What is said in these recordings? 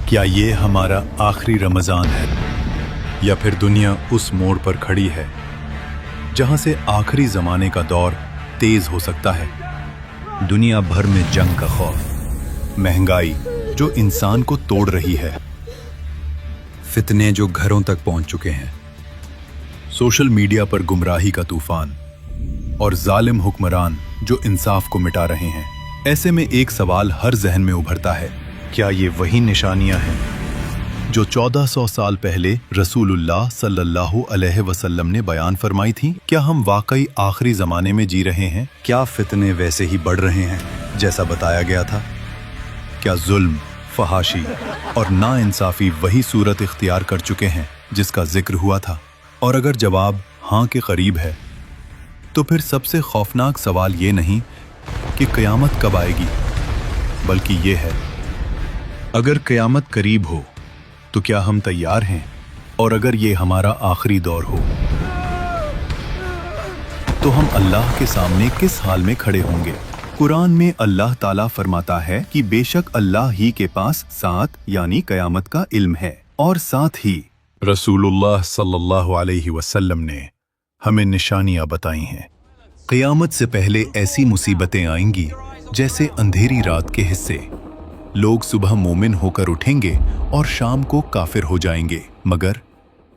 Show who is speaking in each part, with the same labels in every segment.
Speaker 1: क्या ये हमारा आखिरी रमज़ान है या फिर दुनिया उस मोड़ पर खड़ी है जहां से आखिरी ज़माने का दौर तेज़ हो सकता है। दुनिया भर में जंग का खौफ, महंगाई जो इंसान को तोड़ रही है, फितने जो घरों तक पहुंच चुके हैं, सोशल मीडिया पर गुमराही का तूफान और जालिम हुक्मरान जो इंसाफ को मिटा रहे हैं। ऐसे में एक सवाल हर जहन में उभरता है, क्या ये वही निशानियां हैं जो 1400 साल पहले रसूलुल्लाह सल्लल्लाहु अलैहि वसल्लम ने बयान फरमाई थी? क्या हम वाकई आखिरी ज़माने में जी रहे हैं? क्या फितने वैसे ही बढ़ रहे हैं जैसा बताया गया था? क्या जुल्म, फहाशी और नाइंसाफ़ी वही सूरत इख्तियार कर चुके हैं जिसका जिक्र हुआ था? और अगर जवाब हाँ के करीब है, तो फिर सबसे खौफनाक सवाल ये नहीं कि क़यामत कब आएगी, बल्कि ये है, अगर क़यामत करीब हो तो क्या हम तैयार हैं? और अगर ये हमारा आखिरी दौर हो तो हम अल्लाह के सामने किस हाल में खड़े होंगे? कुरान में अल्लाह ताला फरमाता है कि बेशक अल्लाह ही के पास साथ यानी क़यामत का इल्म है, और साथ ही रसूलुल्लाह सल्लल्लाहु अलैहि वसल्लम ने हमें निशानियां बताई हैं। क़यामत से पहले ऐसी मुसीबतें आएंगी जैसे अंधेरी रात के हिस्से। लोग सुबह मोमिन होकर उठेंगे और शाम को काफिर हो जाएंगे। मगर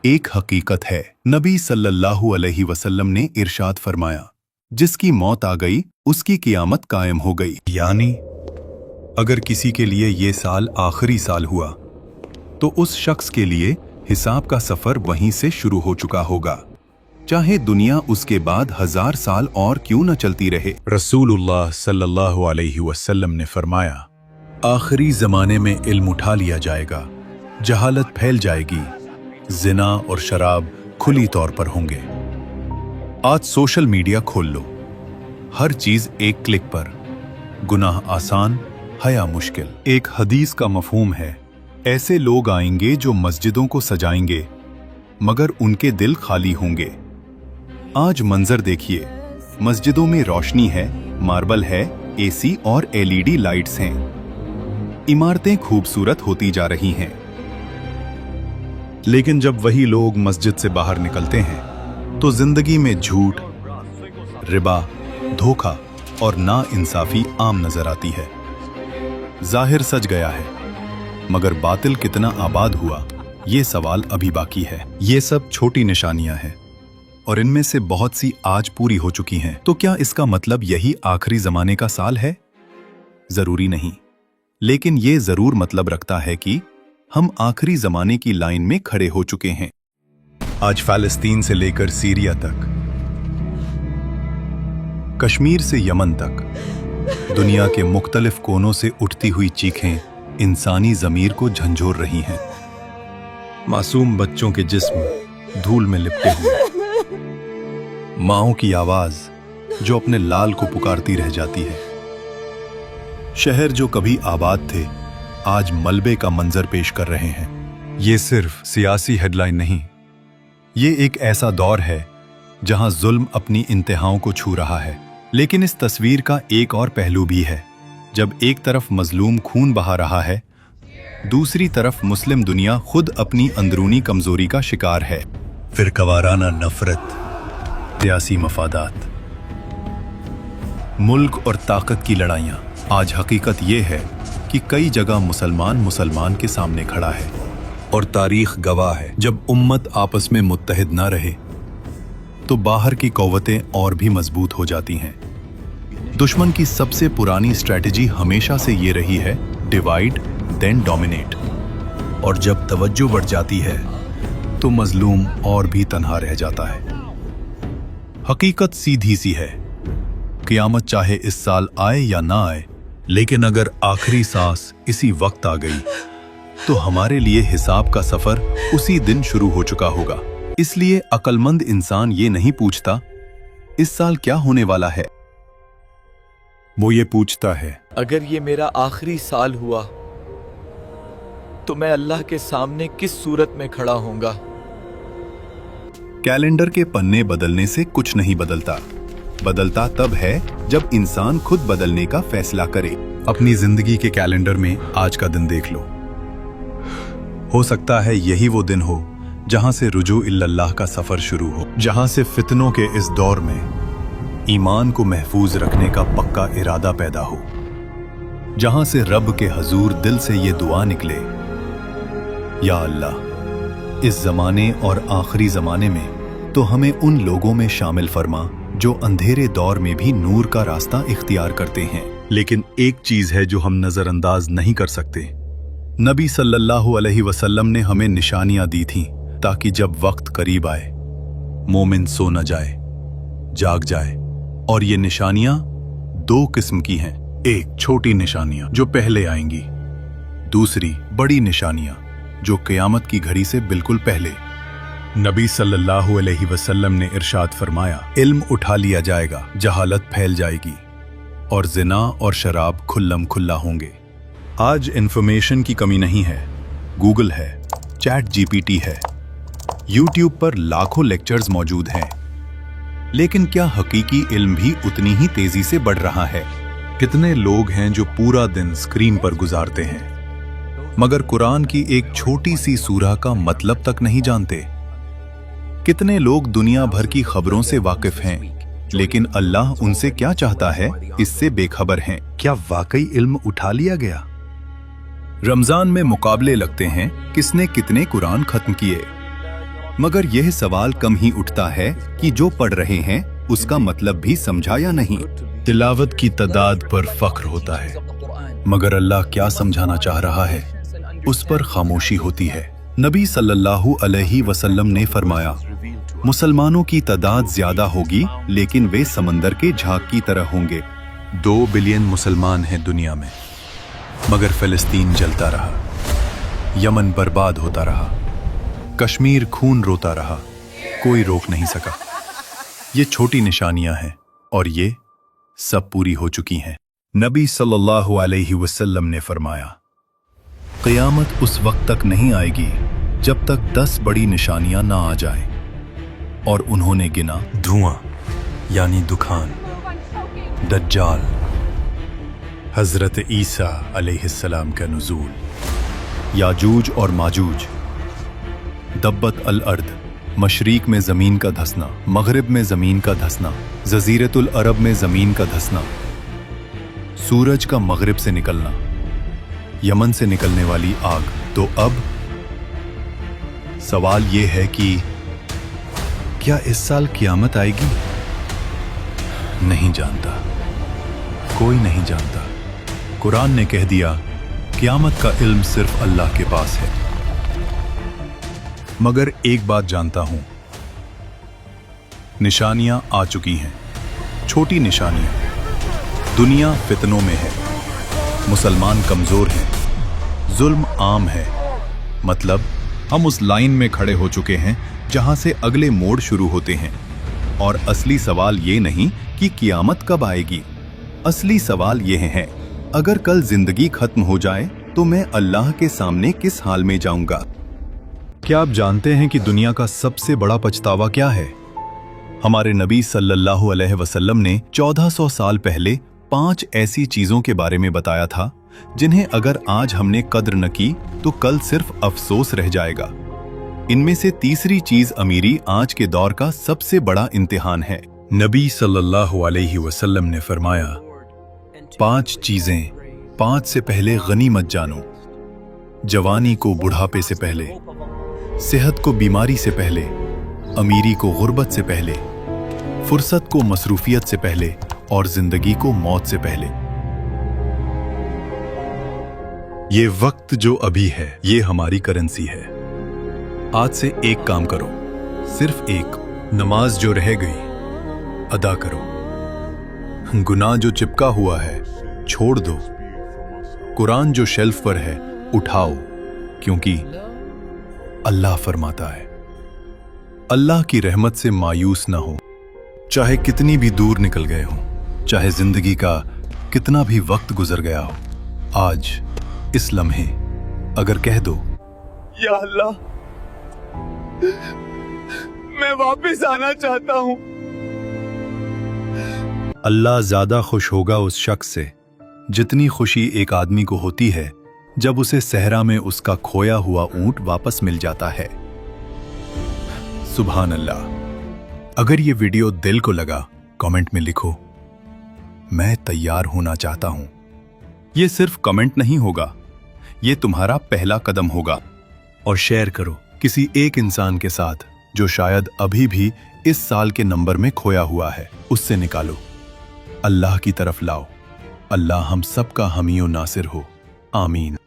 Speaker 1: एक हकीकत है, नबी सल्लल्लाहु अलैहि वसल्लम ने इरशाद फरमाया, जिसकी मौत आ गई उसकी क़यामत कायम हो गई। यानी अगर किसी के लिए ये साल आखिरी साल हुआ तो उस शख्स के लिए हिसाब का सफर वहीं से शुरू हो चुका होगा, चाहे दुनिया उसके बाद 1000 साल और क्यों न चलती रहे। रसूलुल्लाह सल्लल्लाहु अलैहि वसल्लम ने फरमाया, आखिरी ज़माने में इल्म उठा लिया जाएगा, जहालत फैल जाएगी, जिना और शराब खुली तौर पर होंगे। आज सोशल मीडिया खोल लो, हर चीज एक क्लिक पर, गुनाह आसान, हया मुश्किल। एक हदीस का मफहूम है, ऐसे लोग आएंगे जो मस्जिदों को सजाएंगे मगर उनके दिल खाली होंगे। आज मंजर देखिए, मस्जिदों में रोशनी है, मार्बल है, एसी और एलईडी लाइट्स हैं, इमारतें खूबसूरत होती जा रही हैं। लेकिन जब वही लोग मस्जिद से बाहर निकलते हैं तो जिंदगी में झूठ, रिबा, धोखा और नाइंसाफी आम नजर आती है। जाहिर सज गया है, मगर बातिल कितना आबाद हुआ, ये सवाल अभी बाकी है। ये सब छोटी निशानियां हैं और इनमें से बहुत सी आज पूरी हो चुकी हैं। तो क्या इसका मतलब यही आखिरी जमाने का साल है? जरूरी नहीं, लेकिन ये जरूर मतलब रखता है कि हम आखिरी जमाने की लाइन में खड़े हो चुके हैं। आज फ़लस्तीन से लेकर सीरिया तक, कश्मीर से यमन तक, दुनिया के मुख्तलिफ कोनों से उठती हुई चीखें इंसानी ज़मीर को झंझोर रही हैं। मासूम बच्चों के जिस्म धूल में लिपटे हुए, माँओं की आवाज जो अपने लाल को पुकारती रह जाती है। शहर जो कभी आबाद थे आज मलबे का मंजर पेश कर रहे हैं। ये सिर्फ सियासी हेडलाइन नहीं, ये एक ऐसा दौर है जहां जुल्म अपनी इंतहाओं को छू रहा है। लेकिन इस तस्वीर का एक और पहलू भी है। जब एक तरफ मजलूम खून बहा रहा है, दूसरी तरफ मुस्लिम दुनिया खुद अपनी अंदरूनी कमजोरी का शिकार है। फिरकवाराना नफरत, सियासी मफादात, मुल्क और ताकत की लड़ाइयाँ। आज हकीकत ये है कि कई जगह मुसलमान के सामने खड़ा है और तारीख गवाह है, जब उम्मत आपस में मुत्तहिद ना रहे तो बाहर की कौवतें और भी मजबूत हो जाती हैं। दुश्मन की सबसे पुरानी स्ट्रैटेजी हमेशा से ये रही है, डिवाइड देन डोमिनेट, और जब तवज्जो बढ़ जाती है तो मजलूम और भी तन्हा रह जाता है। हकीकत सीधी सी है, क़यामत चाहे इस साल आए या ना आए, लेकिन अगर आखिरी सांस इसी वक्त आ गई तो हमारे लिए हिसाब का सफर उसी दिन शुरू हो चुका होगा। इसलिए अक्लमंद इंसान ये नहीं पूछता इस साल क्या होने वाला है, वो ये पूछता है,
Speaker 2: अगर ये मेरा आखिरी साल हुआ तो मैं अल्लाह के सामने किस सूरत में खड़ा होऊंगा।
Speaker 1: कैलेंडर के पन्ने बदलने से कुछ नहीं बदलता, बदलता तब है जब इंसान खुद बदलने का फैसला करे। अपनी जिंदगी के कैलेंडर में आज का दिन देख लो, हो सकता है यही वो दिन हो जहां से रुजू इल्लल्लाह का सफर शुरू हो, जहां से फितनों के इस दौर में ईमान को महफूज रखने का पक्का इरादा पैदा हो, जहां से रब के हजूर दिल से ये दुआ निकले, या अल्लाह इस जमाने और आखिरी जमाने में तो हमें उन लोगों में शामिल फरमा जो अंधेरे दौर में भी नूर का रास्ता इख्तियार करते हैं। लेकिन एक चीज है जो हम नजरअंदाज नहीं कर सकते। नबी सल्लल्लाहु अलैहि वसल्लम ने हमें निशानियां दी थीं ताकि जब वक्त करीब आए मोमिन सो न जाए, जाग जाए। और ये निशानियां दो किस्म की हैं। एक छोटी निशानियां जो पहले आएंगी, दूसरी बड़ी निशानियां जो क़यामत की घड़ी से बिल्कुल पहले। नबी सल्लल्लाहु अलैहि वसल्लम ने इरशाद फरमाया, इल्म उठा लिया जाएगा, जहालत फैल जाएगी और जिना और शराब खुल्लम खुल्ला होंगे। आज इंफॉर्मेशन की कमी नहीं है। गूगल है, चैट जीपीटी है, यूट्यूब पर लाखों लेक्चर्स मौजूद हैं। लेकिन क्या हकीकी इल्म भी उतनी ही तेजी से बढ़ रहा है? कितने लोग हैं जो पूरा दिन स्क्रीन पर गुजारते हैं मगर कुरान की एक छोटी सी सूरह का मतलब तक नहीं जानते? कितने लोग दुनिया भर की खबरों से वाकिफ हैं लेकिन अल्लाह उनसे क्या चाहता है इससे बेखबर हैं? क्या वाकई इल्म उठा लिया गया? रमजान में मुकाबले लगते हैं किसने कितने कुरान खत्म किए, मगर यह सवाल कम ही उठता है कि जो पढ़ रहे हैं उसका मतलब भी समझा या नहीं। तिलावत की तादाद पर फख्र होता है मगर अल्लाह क्या समझाना चाह रहा है उस पर खामोशी होती है। नबी सल्लल्लाहु अलैहि वसल्लम ने फरमाया, मुसलमानों की तादाद ज्यादा होगी लेकिन वे समंदर के झाग की तरह होंगे। 2 बिलियन मुसलमान हैं दुनिया में मगर फिलिस्तीन जलता रहा, यमन बर्बाद होता रहा, कश्मीर खून रोता रहा, कोई रोक नहीं सका। ये छोटी निशानियां हैं और ये सब पूरी हो चुकी हैं। नबी सल्लल्लाहु अलैहि वसल्लम ने फरमाया, क़यामत उस वक्त तक नहीं आएगी जब तक 10 बड़ी निशानियां ना आ जाएं। और उन्होंने गिना, धुआं यानी दुखान, दज्जाल, हजरत ईसा अलैहिस्सलाम का नुज़ूल, याजूज और माजूज, दब्बत अल अर्द, मशरीक में ज़मीन का धंसना, मगरिब में ज़मीन का धंसना, जज़ीरतुल अरब में ज़मीन का धंसना, सूरज का मगरिब से निकलना, यमन से निकलने वाली आग। तो अब सवाल ये है कि क्या इस साल क़यामत आएगी? नहीं जानता, कोई नहीं जानता। कुरान ने कह दिया, क़यामत का इल्म सिर्फ अल्लाह के पास है। मगर एक बात जानता हूं, निशानियां आ चुकी हैं, छोटी निशानियां। दुनिया फितनों में है, मुसलमान कमजोर हैं, जुल्म आम है। मतलब हम उस लाइन में खड़े हो चुके हैं जहां से अगले मोड़ शुरू होते हैं। और असली सवाल ये नहीं कि क़यामत कब आएगी, असली सवाल यह है, अगर कल जिंदगी खत्म हो जाए तो मैं अल्लाह के सामने किस हाल में जाऊंगा? क्या आप जानते हैं कि दुनिया का सबसे बड़ा पछतावा क्या है? हमारे नबी सल्लल्लाहु अलैहि वसल्लम ने 1400 साल पहले 5 ऐसी चीजों के बारे में बताया था जिन्हें अगर आज हमने कद्र न की तो कल सिर्फ अफसोस रह जाएगा। इनमें से तीसरी चीज अमीरी आज के दौर का सबसे बड़ा इम्तिहान है। नबी सल्लल्लाहु अलैहि वसल्लम ने फरमाया, 5 चीजें 5 से पहले गनीमत जानो, जवानी को बुढ़ापे से पहले, सेहत को बीमारी से पहले, अमीरी को गुर्बत से पहले, फुर्सत को मसरूफियत से पहले और जिंदगी को मौत से पहले। ये वक्त जो अभी है ये हमारी करेंसी है। आज से एक काम करो, सिर्फ एक, नमाज जो रह गई अदा करो, गुनाह जो चिपका हुआ है छोड़ दो, कुरान जो शेल्फ पर है उठाओ, क्योंकि अल्लाह फरमाता है, अल्लाह की रहमत से मायूस ना हो, चाहे कितनी भी दूर निकल गए हो, चाहे जिंदगी का कितना भी वक्त गुजर गया हो। आज इस लम्हे अगर कह दो,
Speaker 2: या अल्लाह, मैं वापस आना चाहता हूं,
Speaker 1: अल्लाह ज्यादा खुश होगा उस शख्स से जितनी खुशी एक आदमी को होती है जब उसे सहरा में उसका खोया हुआ ऊंट वापस मिल जाता है। सुभान अल्लाह। अगर ये वीडियो दिल को लगा, कमेंट में लिखो, मैं तैयार होना चाहता हूं। ये सिर्फ कमेंट नहीं होगा, ये तुम्हारा पहला कदम होगा। और शेयर करो किसी एक इंसान के साथ जो शायद अभी भी इस साल के नंबर में खोया हुआ है, उससे निकालो, अल्लाह की तरफ लाओ। अल्लाह हम सबका हामी और नासिर हो। आमीन।